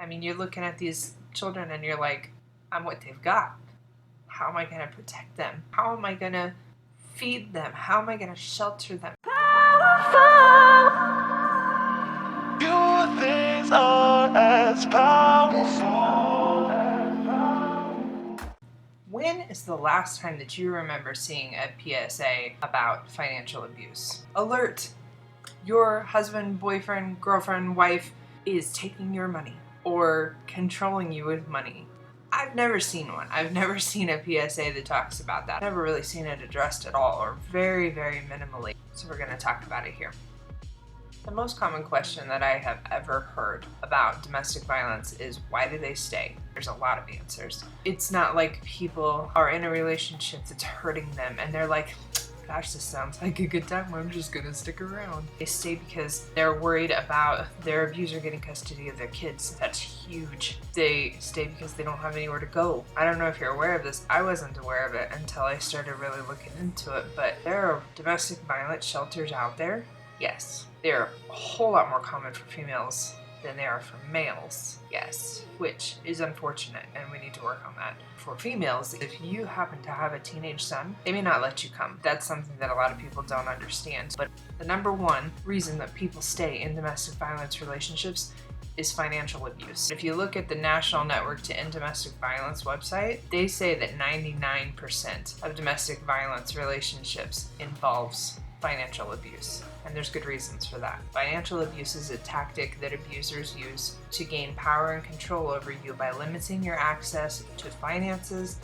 I mean, you're looking at these children and you're like, I'm what they've got. How am I going to protect them? How am I going to feed them? How am I going to shelter them? Few things are as powerful. When is the last time that you remember seeing a PSA about financial abuse? Alert! Your husband, boyfriend, girlfriend, wife is taking your money or controlling you with money. I've never seen one. I've never seen a PSA that talks about that. I've never really seen it addressed at all, or very, very minimally. So we're going to talk about it here. The most common question that I have ever heard about domestic violence is, why do they stay? There's a lot of answers. It's not like people are in a relationship that's hurting them and they're like, gosh, this sounds like a good time, I'm just gonna stick around. They stay because they're worried about their abuser getting custody of their kids. That's huge. They stay because they don't have anywhere to go. I don't know if you're aware of this. I wasn't aware of it until I started really looking into it, but there are domestic violence shelters out there. Yes, they're a whole lot more common for females than they are for males. Yes, which is unfortunate, and we need to work on that. For females, if you happen to have a teenage son, they may not let you come. That's something that a lot of people don't understand. But the number one reason that people stay in domestic violence relationships is financial abuse. If you look at the National Network to End Domestic Violence website, they say that 99% of domestic violence relationships involves financial abuse. And there's good reasons for that. Financial abuse is a tactic that abusers use to gain power and control over you by limiting your access to finances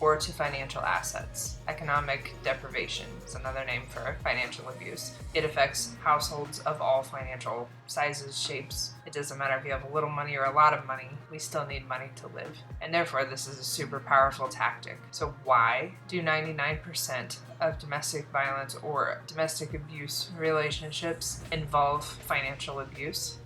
or to financial assets. Economic deprivation is another name for financial abuse. It affects households of all financial sizes, shapes. It doesn't matter if you have a little money or a lot of money, we still need money to live. And therefore, this is a super powerful tactic. So why do 99% of domestic violence or domestic abuse relationships involve financial abuse?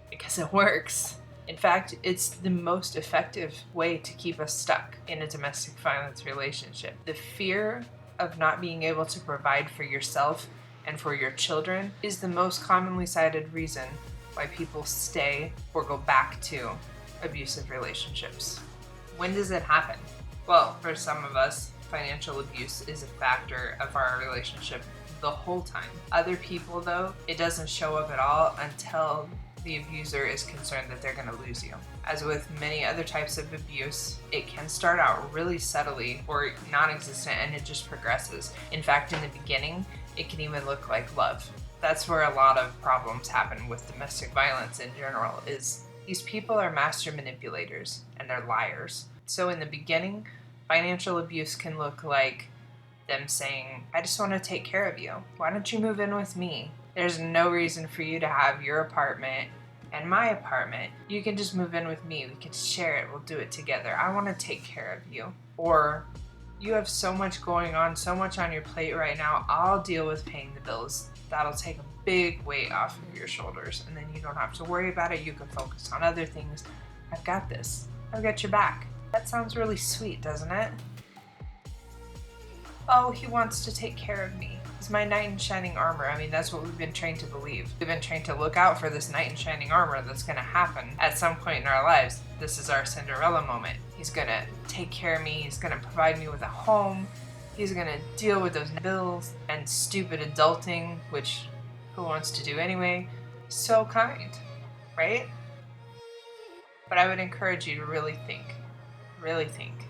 Because it works. In fact, it's the most effective way to keep us stuck in a domestic violence relationship. The fear of not being able to provide for yourself and for your children is the most commonly cited reason why people stay or go back to abusive relationships. When does it happen? Well, for some of us, financial abuse is a factor of our relationship the whole time. Other people, though, it doesn't show up at all until the abuser is concerned that they're going to lose you. As with many other types of abuse, it can start out really subtly or non-existent, and it just progresses. In fact, in the beginning, it can even look like love. That's where a lot of problems happen with domestic violence in general, is these people are master manipulators and they're liars. So in the beginning, financial abuse can look like them saying, I just want to take care of you. Why don't you move in with me? There's no reason for you to have your apartment and my apartment. You can just move in with me. We can share it. We'll do it together. I want to take care of you. Or, you have so much going on, so much on your plate right now. I'll deal with paying the bills. That'll take a big weight off of your shoulders, and then you don't have to worry about it. You can focus on other things. I've got this. I've got your back. That sounds really sweet, doesn't it? Oh, he wants to take care of me. He's my knight in shining armor. I mean, that's what we've been trained to believe. We've been trained to look out for this knight in shining armor that's going to happen at some point in our lives. This is our Cinderella moment. He's going to take care of me. He's going to provide me with a home. He's going to deal with those bills and stupid adulting, which who wants to do anyway? So kind, right? But I would encourage you to really think.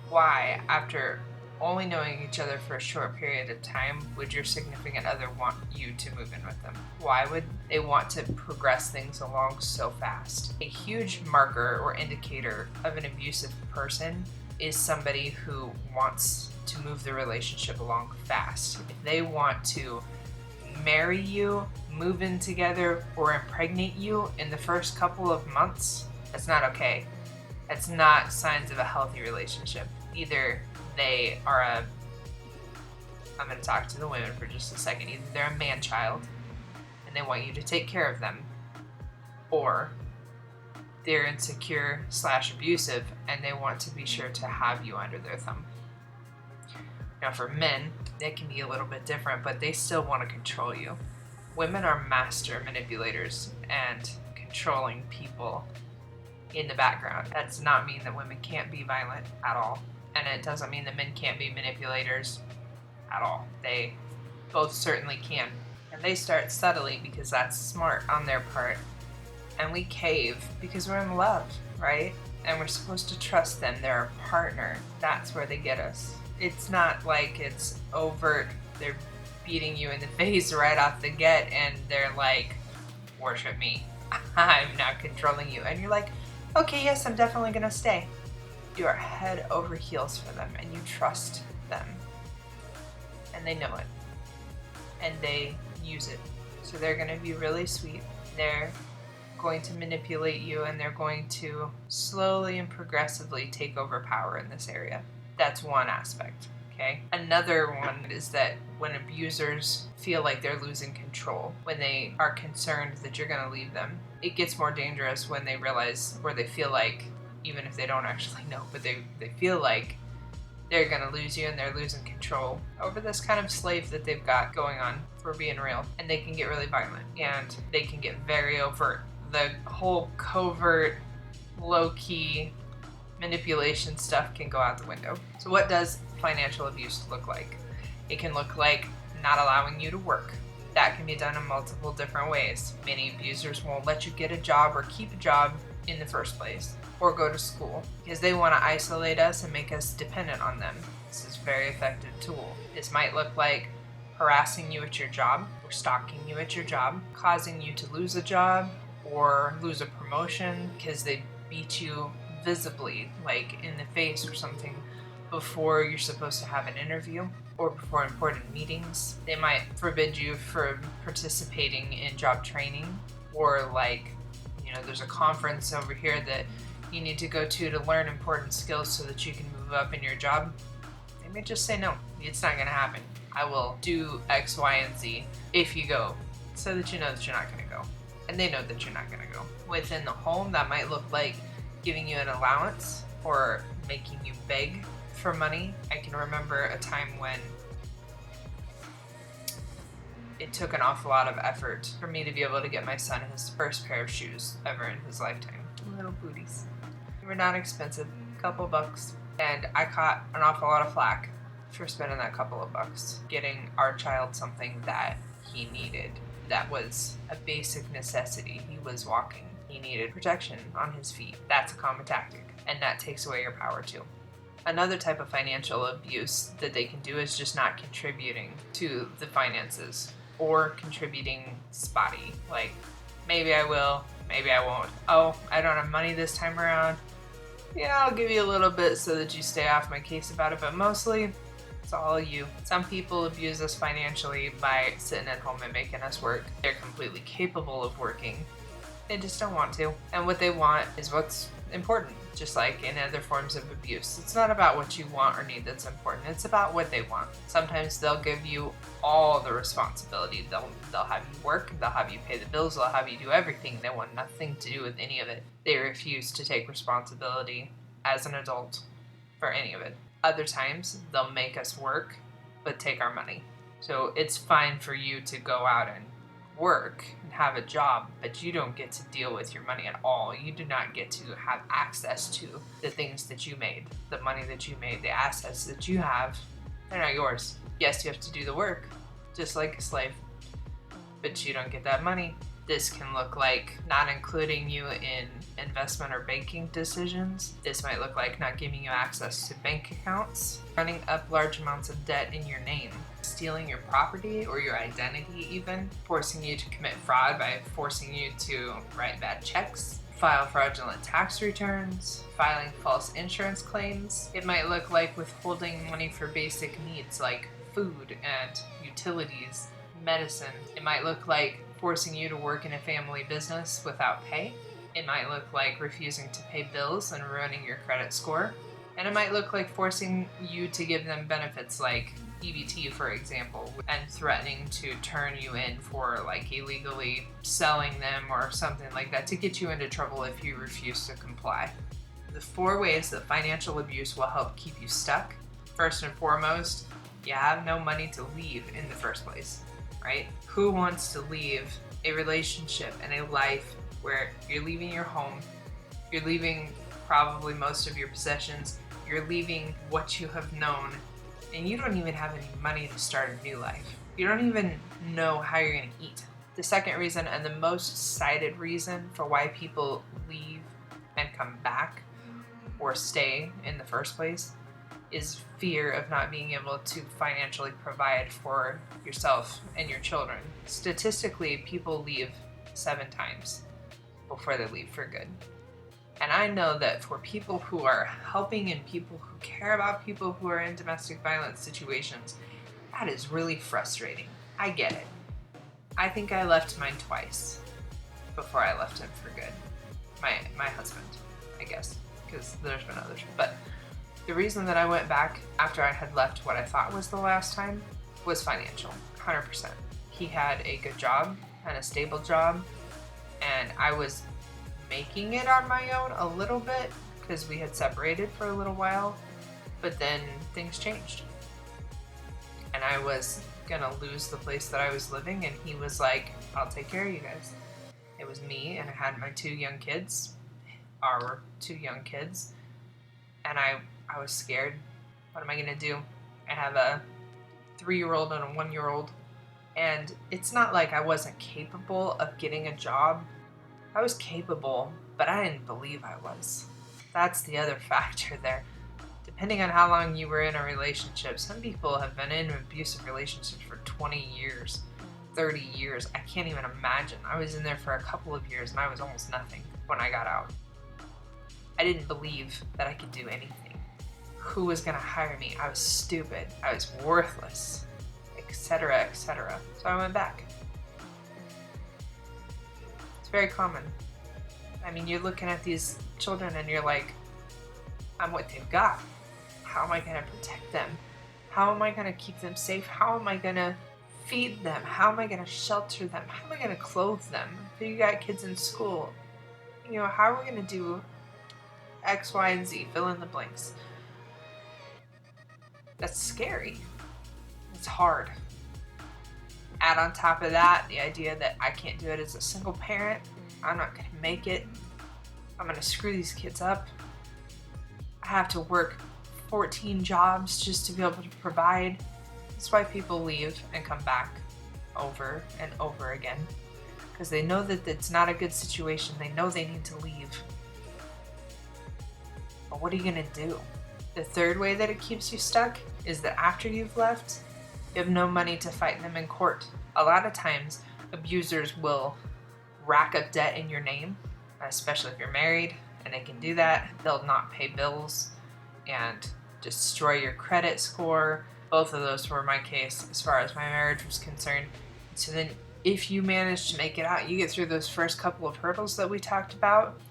Why, after only knowing each other for a short period of time, would your significant other want you to move in with them? Why would they want to progress things along so fast? A huge marker or indicator of an abusive person is somebody who wants to move the relationship along fast. If they want to marry you, move in together, or impregnate you in the first couple of months, that's not okay. That's not signs of a healthy relationship. Either they are I'm going to talk to the women for just a second. Either they're a man-child and they want you to take care of them, or they're insecure / abusive and they want to be sure to have you under their thumb. Now for men, they can be a little bit different, but they still want to control you. Women are master manipulators and controlling people in the background. That does not mean that women can't be violent at all. And it doesn't mean that men can't be manipulators at all. They both certainly can. And they start subtly because that's smart on their part. And we cave because we're in love, right? And we're supposed to trust them. They're our partner. That's where they get us. It's not like it's overt. They're beating you in the face right off the get and they're like, worship me. I'm not controlling you. And you're like, okay, yes, I'm definitely gonna stay. You are head over heels for them and you trust them. And they know it. And they use it. So they're gonna be really sweet. They're going to manipulate you and they're going to slowly and progressively take over power in this area. That's one aspect. Okay. Another one is that when abusers feel like they're losing control, when they are concerned that you're going to leave them, it gets more dangerous when they realize, or they feel like, even if they don't actually know, but they feel like they're going to lose you and they're losing control over this kind of slave that they've got going on, for being real. And they can get really violent and they can get very overt. The whole covert, low-key manipulation stuff can go out the window. So what does financial abuse look like? It can look like not allowing you to work. That can be done in multiple different ways. Many abusers won't let you get a job or keep a job in the first place, or go to school, because they want to isolate us and make us dependent on them. This is a very effective tool. This might look like harassing you at your job, or stalking you at your job, causing you to lose a job or lose a promotion because they beat you visibly, like in the face or something, before you're supposed to have an interview or before important meetings. They might forbid you from participating in job training, or like, there's a conference over here that you need to go to learn important skills so that you can move up in your job. They may just say, no, it's not going to happen. I will do X, Y, and Z if you go, so that you know that you're not going to go. And they know that you're not going to go. Within the home, that might look like giving you an allowance or making you beg for money. I can remember a time when it took an awful lot of effort for me to be able to get my son his first pair of shoes ever in his lifetime. Little booties. They were not expensive, a couple bucks. And I caught an awful lot of flack for spending that couple of bucks getting our child something that he needed. That was a basic necessity. He was walking. He needed protection on his feet. That's a common tactic, and that takes away your power too. Another type of financial abuse that they can do is just not contributing to the finances, or contributing spotty. Like, maybe I will, maybe I won't. Oh, I don't have money this time around. Yeah, I'll give you a little bit so that you stay off my case about it, but mostly it's all you. Some people abuse us financially by sitting at home and making us work. They're completely capable of working. They just don't want to. And what they want is what's important, just like in other forms of abuse. It's not about what you want or need that's important. It's about what they want. Sometimes they'll give you all the responsibility. They'll have you work, they'll have you pay the bills, they'll have you do everything. They want nothing to do with any of it. They refuse to take responsibility as an adult for any of it. Other times, they'll make us work, but take our money. So it's fine for you to go out and work and have a job, but you don't get to deal with your money at all. You do not get to have access to the things that you made, the money that you made, the assets that you have. They're not yours. Yes, you have to do the work, just like a slave, but you don't get that money. This can look like not including you in investment or banking decisions. This might look like not giving you access to bank accounts, running up large amounts of debt in your name, stealing your property or your identity even, forcing you to commit fraud by forcing you to write bad checks, file fraudulent tax returns, filing false insurance claims. It might look like withholding money for basic needs like food and utilities, medicine. It might look like forcing you to work in a family business without pay. It might look like refusing to pay bills and ruining your credit score. And it might look like forcing you to give them benefits like EBT, for example, and threatening to turn you in for like illegally selling them or something like that to get you into trouble if you refuse to comply. The 4 ways that financial abuse will help keep you stuck. First and foremost, you have no money to leave in the first place, right? Who wants to leave a relationship and a life where you're leaving your home, You're leaving probably most of your possessions. You're leaving what you have known, and you don't even have any money to start a new life. You don't even know how you're going to eat. The second reason, and the most cited reason for why people leave and come back or stay in the first place, is fear of not being able to financially provide for yourself and your children. Statistically, people leave 7 times before they leave for good. And I know that for people who are helping and people who care about people who are in domestic violence situations, that is really frustrating. I get it. I think I left mine twice before I left him for good. My husband, I guess, because there's been others. But the reason that I went back after I had left what I thought was the last time was financial, 100%. He had a good job and a stable job, and I was making it on my own a little bit because we had separated for a little while, but then things changed. And I was gonna lose the place that I was living, and he was like, I'll take care of you guys. It was me, and I had my 2 young kids, our 2 young kids, and I was scared. What am I gonna do? I have a 3-year-old and a 1-year-old, and it's not like I wasn't capable of getting a job. I was capable, but I didn't believe I was. That's the other factor there. Depending on how long you were in a relationship, some people have been in abusive relationships for 20 years, 30 years. I can't even imagine. I was in there for a couple of years and I was almost nothing when I got out. I didn't believe that I could do anything. Who was gonna hire me? I was stupid. I was worthless, etc., etc. So I went back. It's very common. I mean, you're looking at these children and you're like, I'm what they've got. How am I gonna protect them? How am I gonna keep them safe? How am I gonna feed them? How am I gonna shelter them? How am I gonna clothe them? If you got kids in school, how are we gonna do X, Y, and Z? Fill in the blanks. That's scary. It's hard. Add on top of that the idea that I can't do it as a single parent. I'm not gonna make it. I'm gonna screw these kids up. I have to work 14 jobs just to be able to provide. That's why people leave and come back over and over again, because they know that it's not a good situation. They know they need to leave. But what are you gonna do? The third way that it keeps you stuck is that after you've left, you have no money to fight them in court. A lot of times, abusers will rack up debt in your name, especially if you're married, and they can do that. They'll not pay bills and destroy your credit score. Both of those were my case as far as my marriage was concerned. So then if you manage to make it out, you get through those first couple of hurdles that we talked about,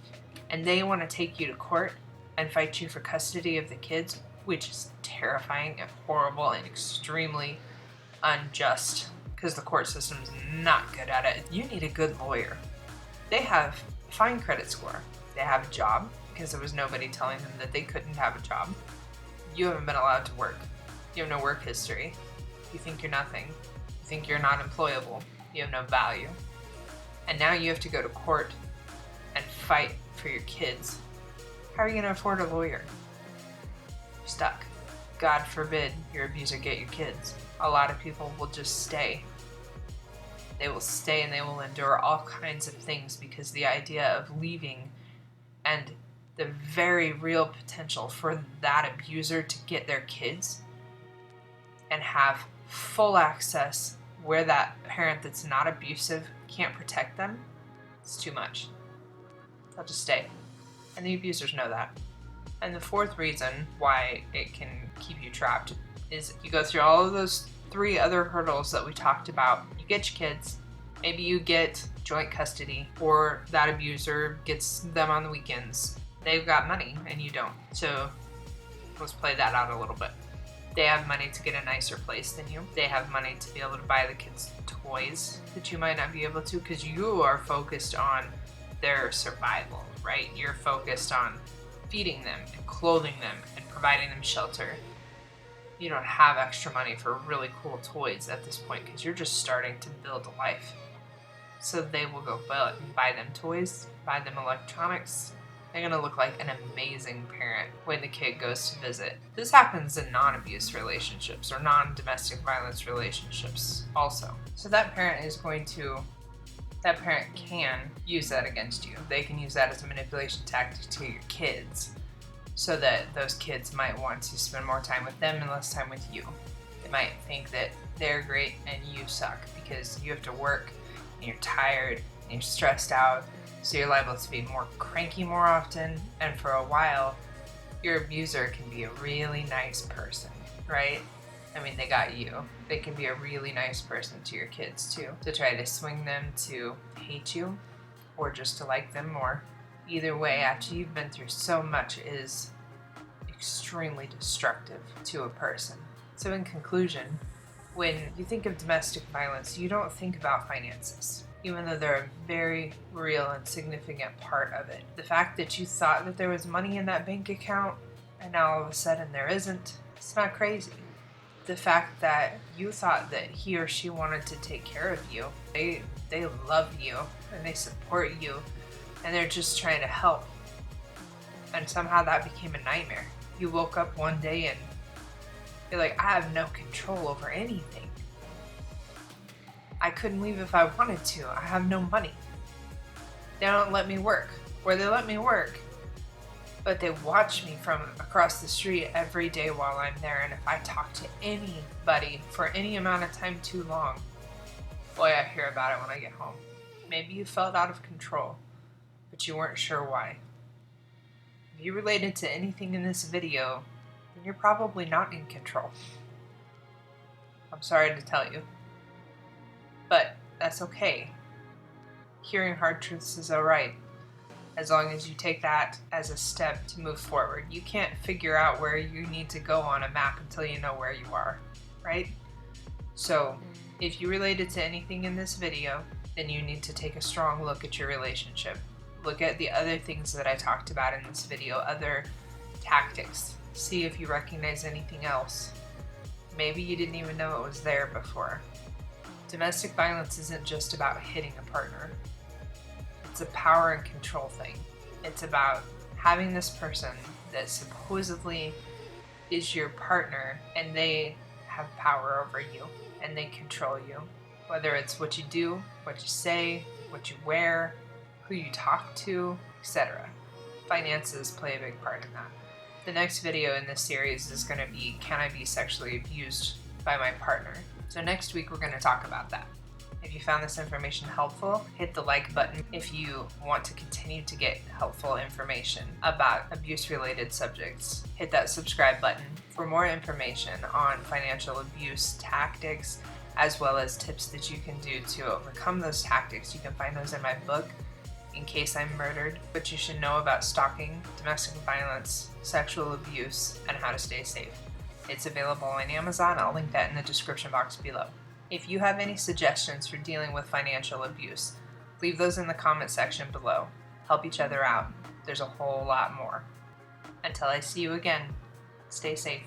and they want to take you to court and fight you for custody of the kids, which is terrifying and horrible and extremely unjust, because the court system's not good at it. You need a good lawyer. They have a fine credit score. They have a job, because there was nobody telling them that they couldn't have a job. You haven't been allowed to work. You have no work history. You think you're nothing. You think you're not employable. You have no value. And now you have to go to court and fight for your kids. How are you going to afford a lawyer? You're stuck. God forbid your abuser get your kids. A lot of people will just stay. They will stay and they will endure all kinds of things, because the idea of leaving and the very real potential for that abuser to get their kids and have full access where that parent that's not abusive can't protect them, it's too much. They'll just stay. And the abusers know that. And the fourth reason why it can keep you trapped is you go through all of those 3 other hurdles that we talked about. You get your kids. Maybe you get joint custody, or that abuser gets them on the weekends. They've got money and you don't. So let's play that out a little bit. They have money to get a nicer place than you. They have money to be able to buy the kids toys that you might not be able to, because you are focused on their survival, right? You're focused on feeding them and clothing them and providing them shelter. You don't have extra money for really cool toys at this point, because you're just starting to build a life. So they will go buy them toys, buy them electronics, They're going to look like an amazing parent when the kid goes to visit. This happens in non-abuse relationships or non-domestic violence relationships also. So that parent can use that against you. They can use that as a manipulation tactic to your kids so that those kids might want to spend more time with them and less time with you. They might think that they're great and you suck because you have to work and you're tired and you're stressed out, so you're liable to be more cranky more often, and for a while your abuser can be a really nice person, right? I mean, they got you. They can be a really nice person to your kids too, to try to swing them to hate you or just to like them more. Either way, after you've been through so much, it is extremely destructive to a person. So in conclusion, when you think of domestic violence, you don't think about finances, even though they're a very real and significant part of it. The fact that you thought that there was money in that bank account and now all of a sudden there isn't, it's not crazy. The fact that you thought that he or she wanted to take care of you, they love you and they support you and they're just trying to help, and somehow that became a nightmare. You woke up one day and you're like, I have no control over anything. I couldn't leave if I wanted to. I have no money. They don't let me work. Or they let me work, but they watch me from across the street every day while I'm there. And if I talk to anybody for any amount of time too long, boy, I hear about it when I get home. Maybe you felt out of control, but you weren't sure why. If you related to anything in this video, then you're probably not in control. I'm sorry to tell you, but that's okay. Hearing hard truths is alright, as long as you take that as a step to move forward. You can't figure out where you need to go on a map until you know where you are, right? So if you related to anything in this video, then you need to take a strong look at your relationship. Look at the other things that I talked about in this video, other tactics. See if you recognize anything else. Maybe you didn't even know it was there before. Domestic violence isn't just about hitting a partner. It's a power and control thing. It's about having this person that supposedly is your partner and they have power over you and they control you. Whether it's what you do, what you say, what you wear, who you talk to, etc. Finances play a big part in that. The next video in this series is going to be, can I be sexually abused by my partner? So next week we're going to talk about that. If you found this information helpful, hit the like button. If you want to continue to get helpful information about abuse-related subjects, hit that subscribe button. For more information on financial abuse tactics, as well as tips that you can do to overcome those tactics, you can find those in my book, In Case I'm Murdered, What You Should Know About Stalking, Domestic Violence, Sexual Abuse, and How to Stay Safe. It's available on Amazon. I'll link that in the description box below. If you have any suggestions for dealing with financial abuse, leave those in the comment section below. Help each other out. There's a whole lot more. Until I see you again, stay safe.